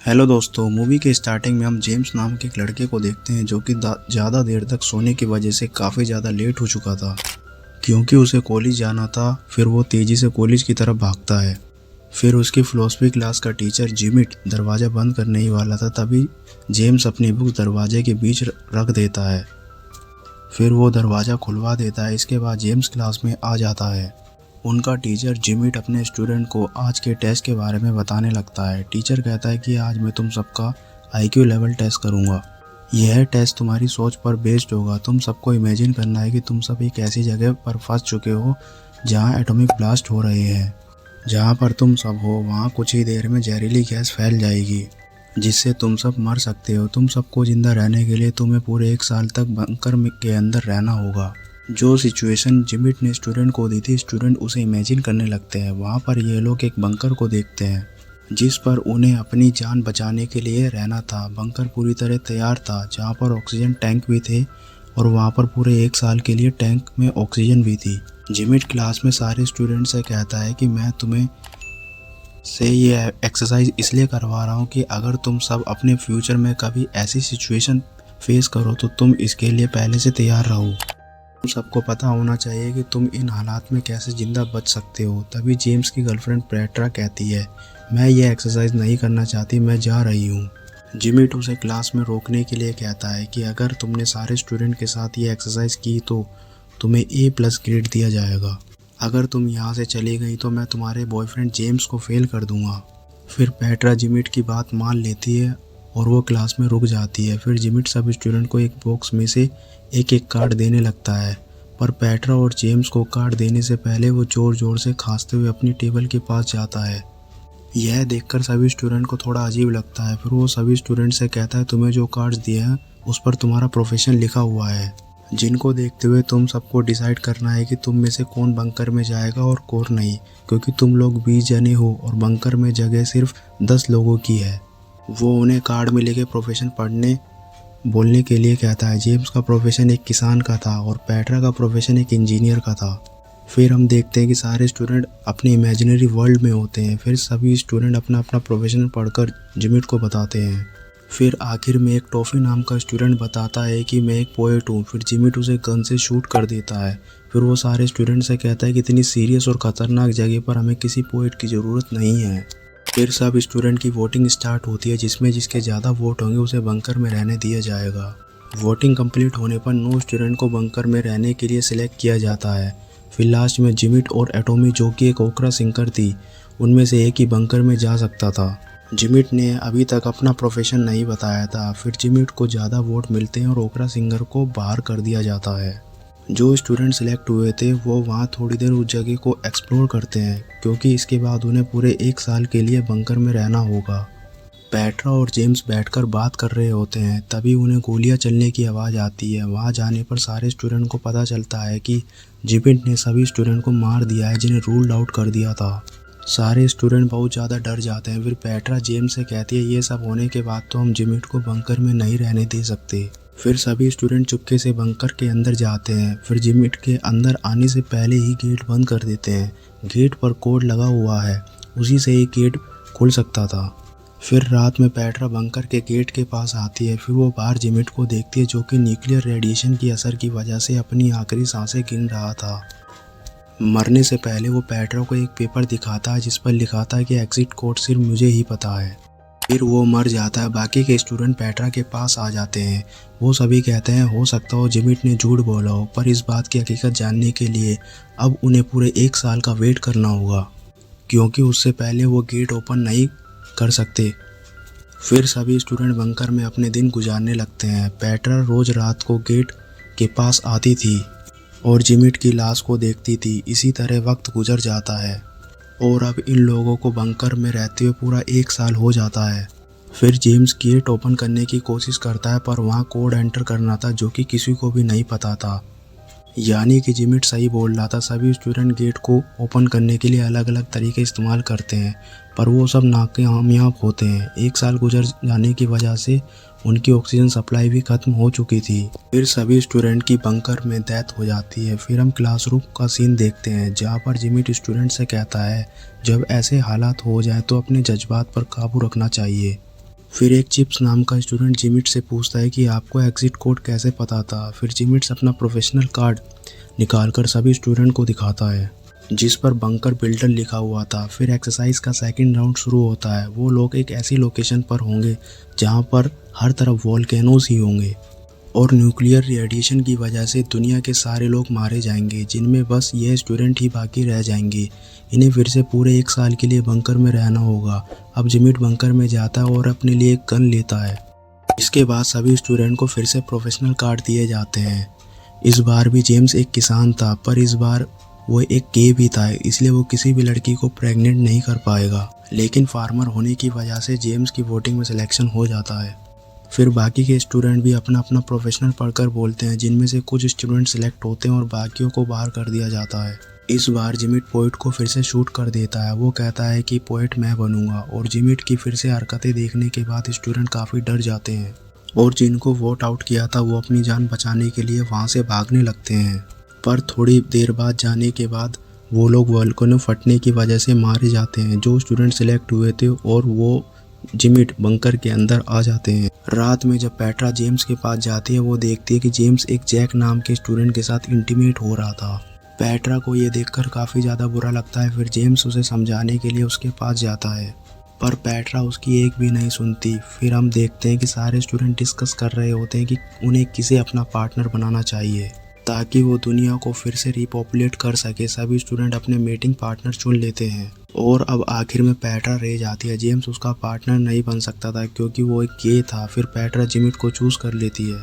Hello दोस्तों, movie के starting में हम जेम्स नाम के एक लड़के को देखते हैं जो कि ज़्यादा देर तक सोने की वजह से काफ़ी ज़्यादा लेट हो चुका था क्योंकि उसे कॉलेज जाना था। फिर वो तेज़ी से कॉलेज की तरफ भागता है। फिर उसकी फिलोसफी क्लास का टीचर जिमिट दरवाज़ा बंद करने ही वाला था, तभी जेम्स अपनी बुक दरवाजे के बीच रख देता है। फिर वो दरवाज़ा खुलवा देता है। इसके बाद जेम्स क्लास में आ जाता है। उनका टीचर जिमिट अपने स्टूडेंट को आज के टेस्ट के बारे में बताने लगता है। टीचर कहता है कि आज मैं तुम सबका आईक्यू लेवल टेस्ट करूंगा। यह टेस्ट तुम्हारी सोच पर बेस्ड होगा। तुम सबको इमेजिन करना है कि तुम सब एक ऐसी जगह पर फंस चुके हो जहां एटॉमिक ब्लास्ट हो रहे हैं। जहां पर तुम सब हो वहां कुछ ही देर में जहरीली गैस फैल जाएगी जिससे तुम सब मर सकते हो। तुम सबको जिंदा रहने के लिए तुम्हें पूरे 1 साल तक बंकर के अंदर रहना होगा। जो सिचुएशन जिमिट ने स्टूडेंट को दी थी, स्टूडेंट उसे इमेजिन करने लगते हैं। वहाँ पर ये लोग एक बंकर को देखते हैं जिस पर उन्हें अपनी जान बचाने के लिए रहना था। बंकर पूरी तरह तैयार था, जहाँ पर ऑक्सीजन टैंक भी थे और वहाँ पर पूरे 1 साल के लिए टैंक में ऑक्सीजन भी थी। जिमिट क्लास में सारे स्टूडेंट से कहता है कि मैं तुम्हें से ये एक्सरसाइज इसलिए करवा रहा हूँ कि अगर तुम सब अपने फ्यूचर में कभी ऐसी सिचुएशन फेस करो तो तुम इसके लिए पहले से तैयार रहो। तुम सबको पता होना चाहिए कि तुम इन हालात में कैसे जिंदा बच सकते हो। तभी जेम्स की गर्लफ्रेंड पेट्रा कहती है, मैं ये एक्सरसाइज नहीं करना चाहती, मैं जा रही हूँ। जिमिट उसे क्लास में रोकने के लिए कहता है कि अगर तुमने सारे स्टूडेंट के साथ ये एक्सरसाइज की तो तुम्हें A+ ग्रेड दिया जाएगा। अगर तुम यहाँ से चली गई तो मैं तुम्हारे बॉयफ्रेंड जेम्स को फेल कर दूंगा। फिर पेट्रा जिमिट की बात मान लेती है और वो क्लास में रुक जाती है। फिर जिमिट सब स्टूडेंट को एक बॉक्स में से एक एक कार्ड देने लगता है, पर पेट्रा और जेम्स को कार्ड देने से पहले वो जोर जोर से खांसते हुए अपनी टेबल के पास जाता है। यह देखकर सभी स्टूडेंट को थोड़ा अजीब लगता है। फिर वो सभी स्टूडेंट से कहता है, तुम्हें जो कार्ड्स दिए हैं उस पर तुम्हारा प्रोफेशन लिखा हुआ है, जिनको देखते हुए तुम सबको डिसाइड करना है कि तुम में से कौन बंकर में जाएगा और कौन नहीं, क्योंकि तुम लोग 20 जने हो और बंकर में जगह सिर्फ 10 लोगों की है। वो उन्हें कार्ड में लिखे प्रोफेशन पढ़ने बोलने के लिए कहता है। जेम्स का प्रोफेशन एक किसान का था और पेट्रा का प्रोफेशन एक इंजीनियर का था। फिर हम देखते हैं कि सारे स्टूडेंट अपने इमेजिनरी वर्ल्ड में होते हैं। फिर सभी स्टूडेंट अपना अपना प्रोफेशन पढ़कर जिमिट को बताते हैं। फिर आखिर में एक टॉफ़ी नाम का स्टूडेंट बताता है कि मैं एक पोएट हूँ। फिर जिमिट उसे गन से शूट कर देता है। फिर वो सारे स्टूडेंट से कहता है कि इतनी सीरियस और ख़तरनाक जगह पर हमें किसी पोएट की ज़रूरत नहीं है। फिर सब स्टूडेंट की वोटिंग स्टार्ट होती है, जिसमें जिसके ज़्यादा वोट होंगे उसे बंकर में रहने दिया जाएगा। वोटिंग कंप्लीट होने पर 9 स्टूडेंट को बंकर में रहने के लिए सिलेक्ट किया जाता है। फिर लास्ट में जिमिट और एटोमी, जो कि एक ओकरा सिंकर थी, उनमें से एक ही बंकर में जा सकता था। जिमिट ने अभी तक अपना प्रोफेशन नहीं बताया था। फिर जिमिट को ज़्यादा वोट मिलते हैं और ओकरा सिंगर को बाहर कर दिया जाता है। जो स्टूडेंट सिलेक्ट हुए थे वो वहाँ थोड़ी देर उस जगह को एक्सप्लोर करते हैं, क्योंकि इसके बाद उन्हें पूरे 1 साल के लिए बंकर में रहना होगा। पेट्रा और जेम्स बैठकर बात कर रहे होते हैं, तभी उन्हें गोलियां चलने की आवाज़ आती है। वहाँ जाने पर सारे स्टूडेंट को पता चलता है कि जिमिट ने सभी स्टूडेंट को मार दिया है जिन्हें रूल्ड आउट कर दिया था। सारे स्टूडेंट बहुत ज़्यादा डर जाते हैं। फिर पेट्रा जेम्स से कहती है, ये सब होने के बाद तो हम जिमिट को बंकर में नहीं रहने दे सकते। फिर सभी स्टूडेंट चुपके से बंकर के अंदर जाते हैं। फिर जिमिट के अंदर आने से पहले ही गेट बंद कर देते हैं। गेट पर कोड लगा हुआ है, उसी से ही गेट खुल सकता था। फिर रात में पेट्रा बंकर के गेट के पास आती है। फिर वो बाहर जिमिट को देखती है, जो कि न्यूक्लियर रेडिएशन की असर की वजह से अपनी आखिरी सांसें गिन रहा था। मरने से पहले वो पेट्रा को एक पेपर दिखाता है जिस पर लिखा था कि एग्जिट कोड सिर्फ मुझे ही पता है। फिर वो मर जाता है। बाकी के स्टूडेंट पेट्रा के पास आ जाते हैं। वो सभी कहते हैं हो सकता हो जिमिट ने झूठ बोला हो, पर इस बात की हकीकत जानने के लिए अब उन्हें पूरे 1 साल का वेट करना होगा, क्योंकि उससे पहले वो गेट ओपन नहीं कर सकते। फिर सभी स्टूडेंट बंकर में अपने दिन गुजारने लगते हैं। पेट्रा रोज रात को गेट के पास आती थी और जिमिट की लाश को देखती थी। इसी तरह वक्त गुजर जाता है और अब इन लोगों को बंकर में रहते हुए पूरा 1 साल हो जाता है। फिर जेम्स गेट ओपन करने की कोशिश करता है, पर वहाँ कोड एंटर करना था जो कि किसी को भी नहीं पता था, यानी कि जिमिट सही बोल रहा था। सभी स्टूडेंट गेट को ओपन करने के लिए अलग अलग तरीके इस्तेमाल करते हैं, पर वो सब नाकामयाब होते हैं। 1 साल गुजर जाने की वजह से उनकी ऑक्सीजन सप्लाई भी खत्म हो चुकी थी। फिर सभी स्टूडेंट की बंकर में डेथ हो जाती है। फिर हम क्लासरूम का सीन देखते हैं, जहाँ पर जिमिट स्टूडेंट से कहता है, जब ऐसे हालात हो जाए तो अपने जज्बात पर काबू रखना चाहिए। फिर एक चिप्स नाम का स्टूडेंट जिमिट से पूछता है कि आपको एग्जिट कोड कैसे पता था। फिर जिमिट्स अपना प्रोफेशनल कार्ड निकालकर सभी स्टूडेंट को दिखाता है जिस पर बंकर बिल्डर लिखा हुआ था। फिर एक्सरसाइज का सेकंड राउंड शुरू होता है। वो लोग एक ऐसी लोकेशन पर होंगे जहां पर हर तरफ वोल्केनोज ही होंगे और न्यूक्लियर रेडिएशन की वजह से दुनिया के सारे लोग मारे जाएंगे, जिनमें बस ये स्टूडेंट ही बाकी रह जाएंगे। इन्हें फिर से पूरे 1 साल के लिए बंकर में रहना होगा। अब जिमिट बंकर में जाता है और अपने लिए एक गन लेता है। इसके बाद सभी स्टूडेंट को फिर से प्रोफेशनल कार्ड दिए जाते हैं। इस बार भी जेम्स एक किसान था, पर इस बार वो एक गे भी था, इसलिए वो किसी भी लड़की को प्रेग्नेंट नहीं कर पाएगा। लेकिन फार्मर होने की वजह से जेम्स की वोटिंग में सिलेक्शन हो जाता है। फिर बाकी के स्टूडेंट भी अपना अपना प्रोफेशनल पढ़कर बोलते हैं, जिनमें से कुछ स्टूडेंट सिलेक्ट होते हैं और बाकियों को बाहर कर दिया जाता है। इस बार जिमिट पोइट को फिर से शूट कर देता है। वो कहता है कि पोइट मैं बनूंगा, और जिमिट की फिर से हरकतें देखने के बाद स्टूडेंट काफ़ी डर जाते हैं और जिनको वोट आउट किया था वो अपनी जान बचाने के लिए वहाँ से भागने लगते हैं। पर थोड़ी देर बाद जाने के बाद वो लोग वोल्केनो फटने की वजह से मारे जाते हैं। जो स्टूडेंट सिलेक्ट हुए थे और वो जिमिट बंकर के अंदर आ जाते हैं। रात में जब पेट्रा जेम्स के पास जाती है, वो देखती है कि जेम्स एक जैक नाम के स्टूडेंट के साथ इंटीमेट हो रहा था। पेट्रा को ये देखकर काफ़ी ज़्यादा बुरा लगता है। फिर जेम्स उसे समझाने के लिए उसके पास जाता है, पर पेट्रा उसकी एक भी नहीं सुनती। फिर हम देखते हैं कि सारे स्टूडेंट डिस्कस कर रहे होते हैं कि उन्हें किसे अपना पार्टनर बनाना चाहिए ताकि वो दुनिया को फिर से रिपॉपुलेट कर सके। सभी स्टूडेंट अपने मेटिंग पार्टनर चुन लेते हैं और अब आखिर में पेट्रा रह जाती है। जेम्स उसका पार्टनर नहीं बन सकता था क्योंकि वो एक गे था। फिर पेट्रा जिमिट को चूज़ कर लेती है,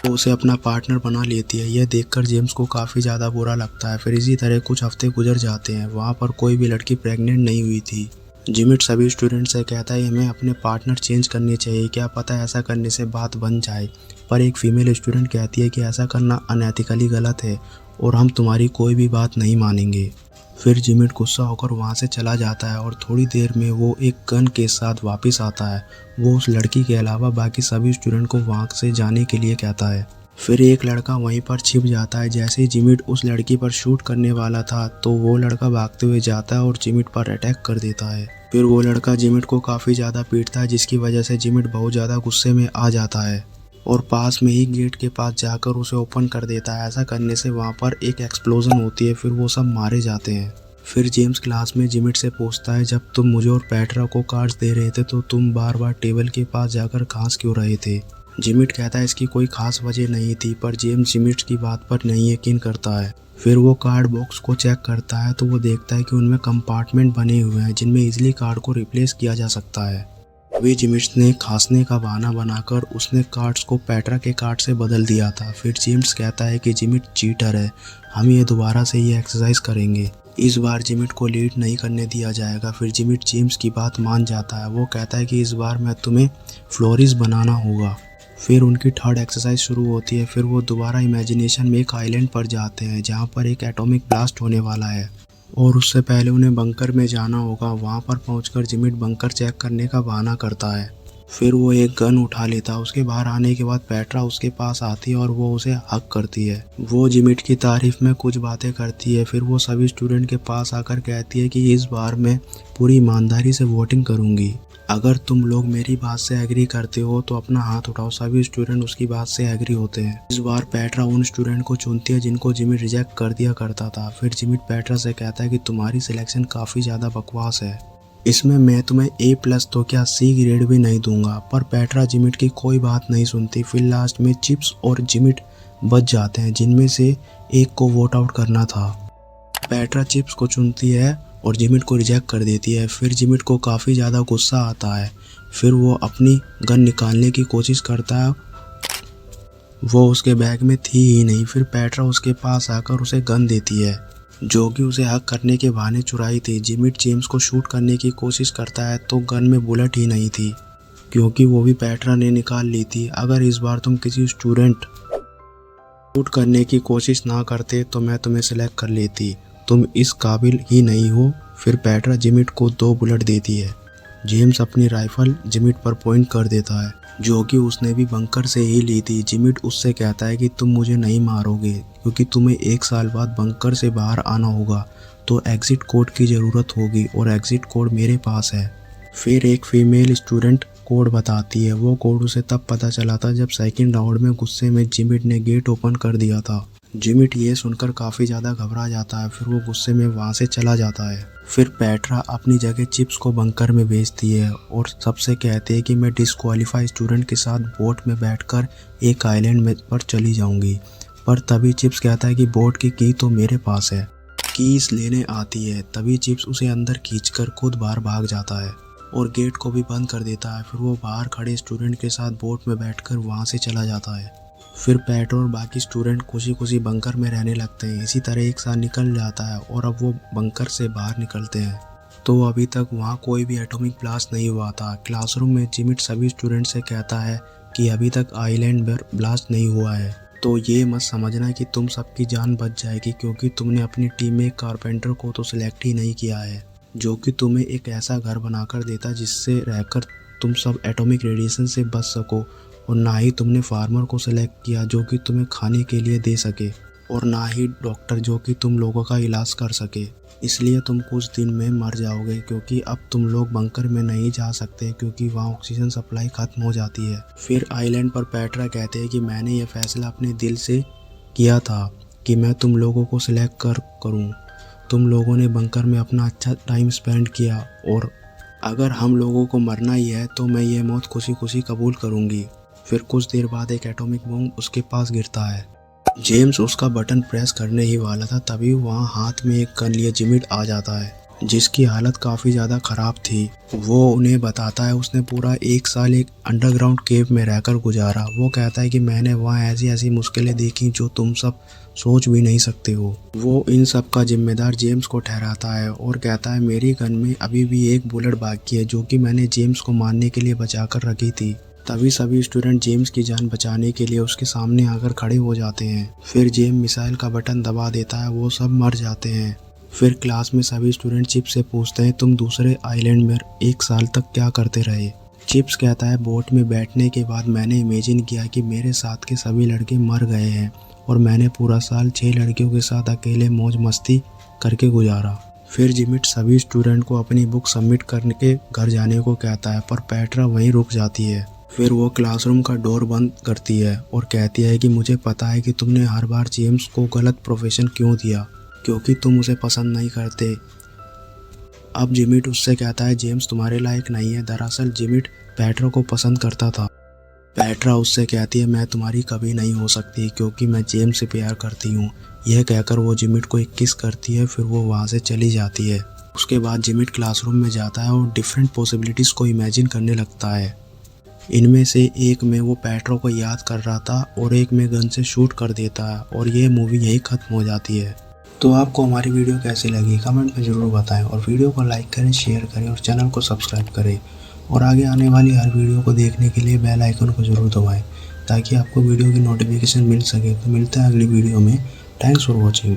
वो उसे अपना पार्टनर बना लेती है। यह देखकर जेम्स को काफ़ी ज़्यादा बुरा लगता है। फिर इसी तरह कुछ हफ्ते गुजर जाते हैं। वहाँ पर कोई भी लड़की प्रेग्नेंट नहीं हुई थी। जिमिट सभी स्टूडेंट से कहता है हमें अपने पार्टनर चेंज करने चाहिए, क्या पता ऐसा करने से बात बन जाए। पर एक फीमेल स्टूडेंट कहती है कि ऐसा करना अनएथिकली गलत है और हम तुम्हारी कोई भी बात नहीं मानेंगे। फिर जिमिट गुस्सा होकर वहाँ से चला जाता है और थोड़ी देर में वो एक गन के साथ वापस आता है। वो उस लड़की के अलावा बाकी सभी स्टूडेंट को वहाँ से जाने के लिए कहता है। फिर एक लड़का वहीं पर छिप जाता है। जैसे ही जिमिट उस लड़की पर शूट करने वाला था तो वो लड़का भागते हुए जाता है और जिमिट पर अटैक कर देता है। फिर वो लड़का जिमिट को काफ़ी ज़्यादा पीटता है, जिसकी वजह से जिमिट बहुत ज़्यादा गुस्से में आ जाता है और पास में ही गेट के पास जाकर उसे ओपन कर देता है। ऐसा करने से वहाँ पर एक एक्सप्लोजन होती है। फिर वो सब मारे जाते हैं। फिर जेम्स क्लास में जिमिट से पूछता है, जब तुम मुझे और पेट्रा को कार्ड्स दे रहे थे तो तुम बार बार टेबल के पास जाकर घास क्यों रहे थे। जिमिट कहता है इसकी कोई खास वजह नहीं थी, पर जेम्स जिमिट की बात पर नहीं यकीन करता है। फिर वो कार्ड बॉक्स को चेक करता है तो वो देखता है कि उनमें कंपार्टमेंट बने हुए हैं जिनमें इजीली कार्ड को रिप्लेस किया जा सकता है। वे जिमिट ने खांसने का बहाना बनाकर उसने कार्ड्स को पेट्रा के कार्ड से बदल दिया था। फिर जेम्स कहता है कि जिमिट चीटर है, हम ये दोबारा से ये एक्सरसाइज करेंगे। इस बार जिमिट को लीड नहीं करने दिया जाएगा। फिर जिमिट जेम्स की बात मान जाता है। वो कहता है कि इस बार मैं तुम्हें फ्लोरिस बनाना होगा। फिर उनकी थर्ड एक्सरसाइज शुरू होती है। फिर वो दोबारा इमेजिनेशन में एक आइलैंड पर जाते हैं जहाँ पर एक एटॉमिक ब्लास्ट होने वाला है और उससे पहले उन्हें बंकर में जाना होगा। वहाँ पर पहुँचकर जिमिट बंकर चेक करने का बहाना करता है। फिर वो एक गन उठा लेता है। उसके बाहर आने के बाद पेट्रा उसके पास आती है और वो उसे हक करती है। वो जिमिट की तारीफ में कुछ बातें करती है। फिर वो सभी स्टूडेंट के पास आकर कहती है कि इस बार मैं पूरी ईमानदारी से वोटिंग करूँगी। अगर तुम लोग मेरी बात से एग्री करते हो तो अपना हाथ उठाओ। सभी स्टूडेंट उसकी बात से एग्री होते हैं। इस बार पेट्रा उन स्टूडेंट को चुनती है जिनको जिमिट रिजेक्ट कर दिया करता था। फिर जिमिट पेट्रा से कहता है कि तुम्हारी सिलेक्शन काफ़ी ज़्यादा बकवास है, इसमें मैं तुम्हें A+ तो क्या C ग्रेड भी नहीं दूंगा। पर पेट्रा जिमिट की कोई बात नहीं सुनती। फिर लास्ट में चिप्स और जिमिट बच जाते हैं, जिनमें से एक को वोट आउट करना था। पेट्रा चिप्स को चुनती है और जिमिट को रिजेक्ट कर देती है। फिर जिमिट को काफ़ी ज़्यादा गुस्सा आता है। फिर वो अपनी गन निकालने की कोशिश करता है, वो उसके बैग में थी ही नहीं। फिर पेट्रा उसके पास आकर उसे गन देती है जो कि उसे हक करने के बहाने चुराई थी। जिमिट जेम्स को शूट करने की कोशिश करता है तो गन में बुलेट ही नहीं थी क्योंकि वो भी पेट्रा ने निकाल ली थी। अगर इस बार तुम किसी स्टूडेंट शूट करने की कोशिश ना करते तो मैं तुम्हें सिलेक्ट कर लेती, तुम इस काबिल ही नहीं हो। फिर पेट्रा जिमिट को 2 बुलेट देती है। जेम्स अपनी राइफल जिमिट पर पॉइंट कर देता है जो कि उसने भी बंकर से ही ली थी। जिमिट उससे कहता है कि तुम मुझे नहीं मारोगे क्योंकि तुम्हें 1 साल बाद बंकर से बाहर आना होगा, तो एग्जिट कोड की ज़रूरत होगी और एग्जिट कोड मेरे पास है। फिर एक फीमेल स्टूडेंट कोड बताती है। वो कोड उसे तब पता चला था जब सेकंड राउंड में गुस्से में जिमिट ने गेट ओपन कर दिया था। जिमिट ये सुनकर काफ़ी ज़्यादा घबरा जाता है, फिर वो गुस्से में वहाँ से चला जाता है। फिर पेट्रा अपनी जगह चिप्स को बंकर में भेजती है और सबसे कहती है कि मैं डिस्क्वालीफाई स्टूडेंट के साथ बोट में बैठकर एक आइलैंड में पर चली जाऊंगी। पर तभी चिप्स कहता है कि बोट की की तो मेरे पास है। कीज लेने आती है, तभी चिप्स उसे अंदर खींचकर खुद बाहर भाग जाता है और गेट को भी बंद कर देता है। फिर वो बाहर खड़े स्टूडेंट के साथ बोट में बैठकर वहाँ से चला जाता है। फिर पेट्रो और बाकी स्टूडेंट खुशी खुशी बंकर में रहने लगते हैं। इसी तरह एक साल निकल जाता है और अब वो बंकर से बाहर निकलते हैं तो अभी तक वहाँ कोई भी एटॉमिक ब्लास्ट नहीं हुआ था। क्लासरूम में जिमिट सभी स्टूडेंट से कहता है कि अभी तक आइलैंड पर ब्लास्ट नहीं हुआ है, तो ये मत समझना कि तुम सबकी जान बच जाएगी, क्योंकि तुमने अपनी टीम में कारपेंटर को तो सिलेक्ट ही नहीं किया है जो कि तुम्हें एक ऐसा घर बनाकर देता जिससे रहकर तुम सब एटॉमिक रेडिएशन से बच सको, और ना ही तुमने फार्मर को सिलेक्ट किया जो कि तुम्हें खाने के लिए दे सके, और ना ही डॉक्टर जो कि तुम लोगों का इलाज कर सके। इसलिए तुम कुछ दिन में मर जाओगे, क्योंकि अब तुम लोग बंकर में नहीं जा सकते क्योंकि वहाँ ऑक्सीजन सप्लाई खत्म हो जाती है। फिर आइलैंड पर पेट्रा कहते हैं कि मैंने ये फैसला अपने दिल से किया था कि मैं तुम लोगों को सिलेक्ट करूँ। तुम लोगों ने बंकर में अपना अच्छा टाइम स्पेंड किया, और अगर हम लोगों को मरना ही है तो मैं ये मौत खुशी खुशी कबूल करूँगी। फिर कुछ देर बाद एक एटॉमिक बम उसके पास गिरता है। जेम्स उसका बटन प्रेस करने ही वाला था, तभी वहाँ हाथ में एक गन लिए जिमिट आ जाता है जिसकी हालत काफ़ी ज़्यादा ख़राब थी। वो उन्हें बताता है उसने पूरा 1 साल एक अंडरग्राउंड केव में रहकर गुजारा। वो कहता है कि मैंने वहाँ ऐसी ऐसी मुश्किलें देखी जो तुम सब सोच भी नहीं सकते हो। वो इन सब का जिम्मेदार जेम्स को ठहराता है और कहता है मेरी गन में अभी भी एक बुलेट बाकी है जो कि मैंने जेम्स को मारने के लिए बचा कर रखी थी। तभी सभी स्टूडेंट जेम्स की जान बचाने के लिए उसके सामने आकर खड़े हो जाते हैं। फिर जेम्स मिसाइल का बटन दबा देता है, वो सब मर जाते हैं। फिर क्लास में सभी स्टूडेंट चिप्स से पूछते हैं तुम दूसरे आइलैंड में 1 साल तक क्या करते रहे। चिप्स कहता है बोट में बैठने के बाद मैंने इमेजिन किया कि मेरे साथ के सभी लड़के मर गए हैं और मैंने पूरा साल 6 लड़कियों के साथ अकेले मौज मस्ती करके गुजारा। फिर जिमिट सभी स्टूडेंट को अपनी बुक सबमिट करने के घर जाने को कहता है, पर पेट्रा वहीं रुक जाती है। फिर वो क्लासरूम का डोर बंद करती है और कहती है कि मुझे पता है कि तुमने हर बार जेम्स को गलत प्रोफेशन क्यों दिया, क्योंकि तुम उसे पसंद नहीं करते। अब जिमिट उससे कहता है जेम्स तुम्हारे लायक नहीं है। दरअसल जिमिट पेट्रा को पसंद करता था। पेट्रा उससे कहती है मैं तुम्हारी कभी नहीं हो सकती क्योंकि मैं जेम्स से प्यार करती हूँ। यह कहकर वो जिमिट को एक किस करती है, फिर वो वहाँ से चली जाती है। उसके बाद जिमिट क्लासरूम में जाता है और डिफरेंट पॉसिबिलिटीज़ को इमेजिन करने लगता है। इनमें से एक में वो पेट्रो को याद कर रहा था और एक में गन से शूट कर देता है, और ये मूवी यहीं ख़त्म हो जाती है। तो आपको हमारी वीडियो कैसी लगी कमेंट में ज़रूर बताएं, और वीडियो को लाइक करें, शेयर करें और चैनल को सब्सक्राइब करें, और आगे आने वाली हर वीडियो को देखने के लिए बेल आइकन को ज़रूर दबाएं ताकि आपको वीडियो की नोटिफिकेशन मिल सके। तो मिलते हैं अगली वीडियो में। Thanks for watching.